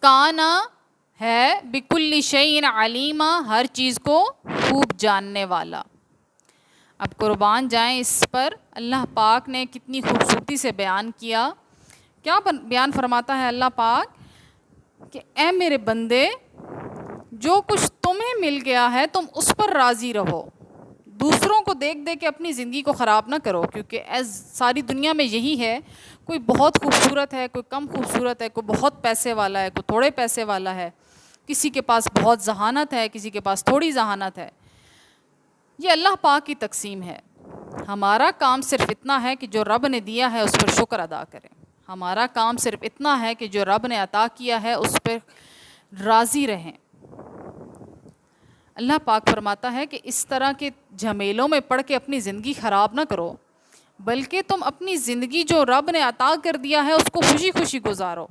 کانا ہے بکل شیء علیما، ہر چیز کو خوب جاننے والا۔ اب قربان جائیں اس پر، اللہ پاک نے کتنی خوبصورتی سے بیان کیا۔ کیا بیان فرماتا ہے اللہ پاک کہ اے میرے بندے، جو کچھ تمہیں مل گیا ہے تم اس پر راضی رہو، دوسروں کو دیکھ دے کے اپنی زندگی کو خراب نہ کرو، کیونکہ ساری دنیا میں یہی ہے، کوئی بہت خوبصورت ہے، کوئی کم خوبصورت ہے، کوئی بہت پیسے والا ہے، کوئی تھوڑے پیسے والا ہے، کسی کے پاس بہت ذہانت ہے، کسی کے پاس تھوڑی ذہانت ہے۔ یہ اللہ پاک کی تقسیم ہے۔ ہمارا کام صرف اتنا ہے کہ جو رب نے دیا ہے اس پر شکر ادا کریں۔ ہمارا کام صرف اتنا ہے کہ جو رب نے عطا کیا ہے اس پر راضی رہیں۔ اللہ پاک فرماتا ہے کہ اس طرح کے جھمیلوں میں پڑھ کے اپنی زندگی خراب نہ کرو، بلکہ تم اپنی زندگی جو رب نے عطا کر دیا ہے اس کو خوشی خوشی گزارو۔